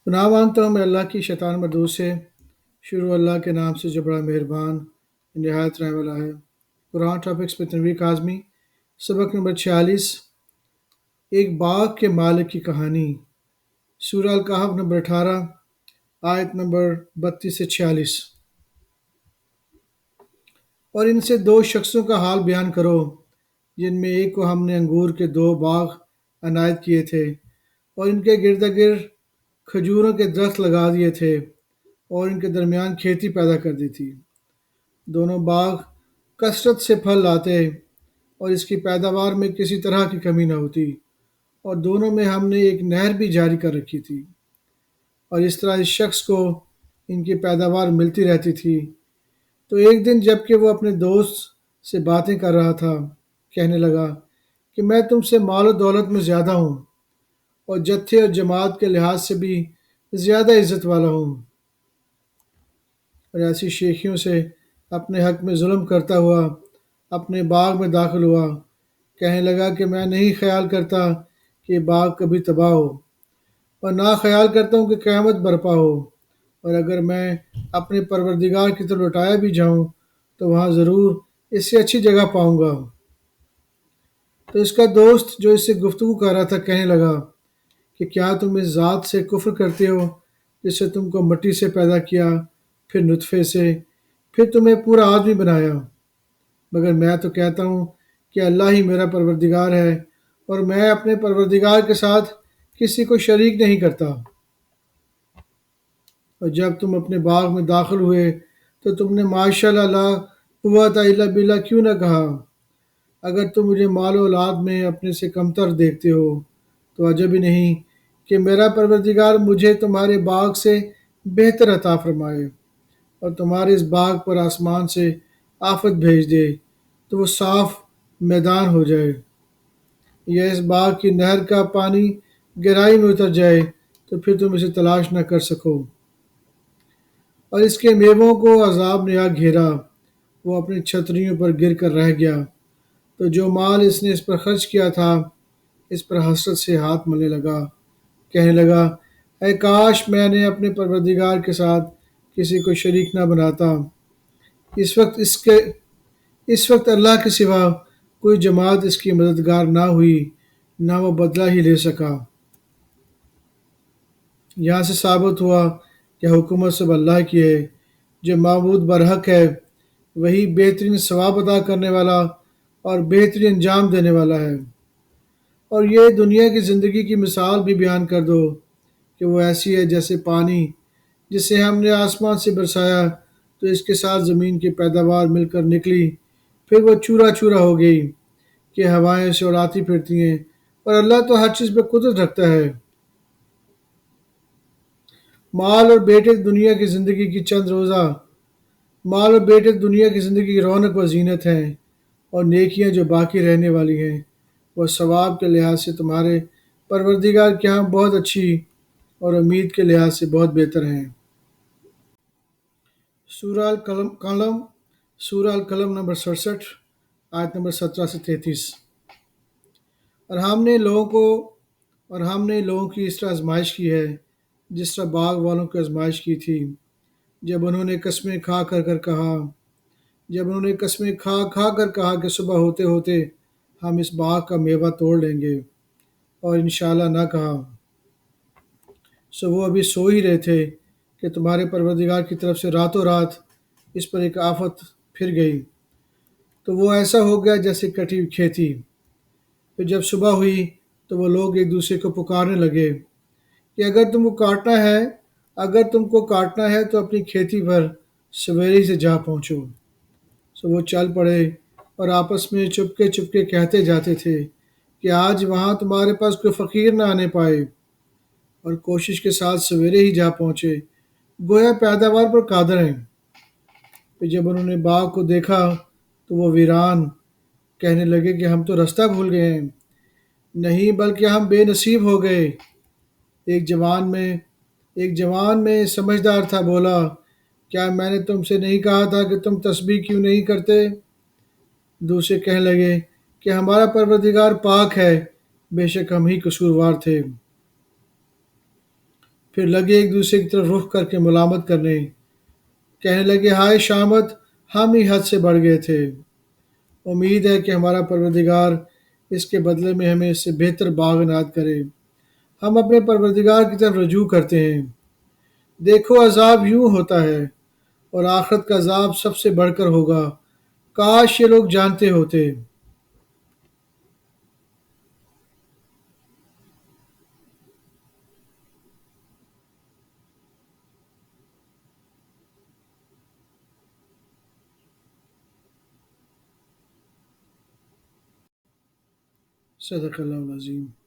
پناہ مانگتا ہوں میں اللہ کی شیطان مردود سے۔ شروع اللہ کے نام سے جو بڑا مہربان نہایت رحم والا ہے۔ قرآن ٹاپکس میں تنویر کاظمی، سبق نمبر 46، ایک باغ کے مالک کی کہانی، سورہ الکہف نمبر 18، آیت نمبر 32 سے 46۔ اور ان سے دو شخصوں کا حال بیان کرو جن میں ایک کو ہم نے انگور کے 2 باغ عنایت کیے تھے اور ان کے گرد گرد کھجوروں کے درخت لگا دیے تھے اور ان کے درمیان کھیتی پیدا کر دی تھی۔ دونوں باغ کثرت سے پھل لاتے اور اس کی پیداوار میں کسی طرح کی کمی نہ ہوتی، اور دونوں میں ہم نے ایک نہر بھی جاری کر رکھی تھی، اور اس طرح اس شخص کو ان کی پیداوار ملتی رہتی تھی۔ تو ایک دن جب کہ وہ اپنے دوست سے باتیں کر رہا تھا، کہنے لگا کہ میں تم سے مال و دولت میں زیادہ ہوں اور جتھے اور جماعت کے لحاظ سے بھی زیادہ عزت والا ہوں، اور ایسی شیخیوں سے اپنے حق میں ظلم کرتا ہوا اپنے باغ میں داخل ہوا۔ کہنے لگا کہ میں نہیں خیال کرتا کہ یہ باغ کبھی تباہ ہو، اور نہ خیال کرتا ہوں کہ قیامت برپا ہو، اور اگر میں اپنے پروردگار کی طرف لوٹایا بھی جاؤں تو وہاں ضرور اس سے اچھی جگہ پاؤں گا۔ تو اس کا دوست جو اس سے گفتگو کر رہا تھا کہنے لگا کہ کیا تم اس ذات سے کفر کرتے ہو جس نے تم کو مٹی سے پیدا کیا، پھر نطفے سے، پھر تمہیں پورا آدمی بنایا؟ مگر میں تو کہتا ہوں کہ اللہ ہی میرا پروردگار ہے، اور میں اپنے پروردگار کے ساتھ کسی کو شریک نہیں کرتا۔ اور جب تم اپنے باغ میں داخل ہوئے تو تم نے ماشاء اللہ لا قوت الا باللہ کیوں نہ کہا؟ اگر تم مجھے مال و اولاد میں اپنے سے کمتر دیکھتے ہو تو عجب ہی نہیں کہ میرا پروردگار مجھے تمہارے باغ سے بہتر عطا فرمائے اور تمہارے اس باغ پر آسمان سے آفت بھیج دے تو وہ صاف میدان ہو جائے، یا اس باغ کی نہر کا پانی گہرائی میں اتر جائے تو پھر تم اسے تلاش نہ کر سکو، اور اس کے میووں کو عذاب نے آ گھیرا، وہ اپنی چھتریوں پر گر کر رہ گیا، تو جو مال اس نے اس پر خرچ کیا تھا اس پر حسرت سے ہاتھ ملنے لگا، کہنے لگا اے کاش میں نے اپنے پروردگار کے ساتھ کسی کو شریک نہ بناتا۔ اس وقت اللہ کے سوا کوئی جماعت اس کی مددگار نہ ہوئی، نہ وہ بدلہ ہی لے سکا۔ یہاں سے ثابت ہوا کہ حکومت سب اللہ کی ہے، جو معبود برحق ہے وہی بہترین ثواب عطا کرنے والا اور بہترین انجام دینے والا ہے۔ اور یہ دنیا کی زندگی کی مثال بھی بیان کر دو کہ وہ ایسی ہے جیسے پانی جسے ہم نے آسمان سے برسایا تو اس کے ساتھ زمین کی پیداوار مل کر نکلی، پھر وہ چورا چورا ہو گئی کہ ہوائیں اسے اڑاتی پھرتی ہیں، اور اللہ تو ہر چیز پہ قدرت رکھتا ہے۔ مال اور بیٹے دنیا کی زندگی کی چند روزہ مال اور بیٹے دنیا کی زندگی کی رونق و زینت ہیں، اور نیکیاں جو باقی رہنے والی ہیں وہ ثواب کے لحاظ سے تمہارے پروردگار کے ہاں بہت اچھی اور امید کے لحاظ سے بہت بہتر ہیں۔ سورہ القلم نمبر 67، آیت نمبر 17 سے 33۔ اور ہم نے لوگوں کی اس طرح آزمائش کی ہے جس طرح باغ والوں کی آزمائش کی تھی، جب انہوں نے قسمیں کھا کھا کر کہا کہ صبح ہوتے ہوتے ہم اس باغ کا میوہ توڑ لیں گے، اور انشاءاللہ نہ کہا، سو وہ ابھی سو ہی رہے تھے کہ تمہارے پروردگار کی طرف سے راتوں رات اس پر ایک آفت پھر گئی، تو وہ ایسا ہو گیا جیسے کٹی ہوئی کھیتی۔ پھر جب صبح ہوئی تو وہ لوگ ایک دوسرے کو پکارنے لگے کہ اگر تم کو کاٹنا ہے تو اپنی کھیتی پر سویرے سے جا پہنچو۔ سو وہ چل پڑے اور آپس میں چپکے چپکے کہتے جاتے تھے کہ آج وہاں تمہارے پاس کوئی فقیر نہ آنے پائے، اور کوشش کے ساتھ سویرے ہی جا پہنچے، گویا پیداوار پر قادر ہیں۔ پھر جب انہوں نے باغ کو دیکھا تو وہ ویران، کہنے لگے کہ ہم تو رستہ بھول گئے ہیں، نہیں بلکہ ہم بے نصیب ہو گئے۔ ایک جوان میں سمجھدار تھا، بولا کیا میں نے تم سے نہیں کہا تھا کہ تم تسبیح کیوں نہیں کرتے؟ دوسرے کہنے لگے کہ ہمارا پروردگار پاک ہے، بے شک ہم ہی قصوروار تھے۔ پھر لگے ایک دوسرے کی طرف رخ کر کے ملامت کرنے، کہنے لگے ہائے شامت، ہم ہی حد سے بڑھ گئے تھے۔ امید ہے کہ ہمارا پروردگار اس کے بدلے میں ہمیں اس سے بہتر باغ عنایت کرے۔ ہم اپنے پروردگار کی طرف رجوع کرتے ہیں۔ دیکھو عذاب یوں ہوتا ہے، اور آخرت کا عذاب سب سے بڑھ کر ہوگا۔ کاش یہ لوگ جانتے ہوتے۔ صدق اللہ العظیم۔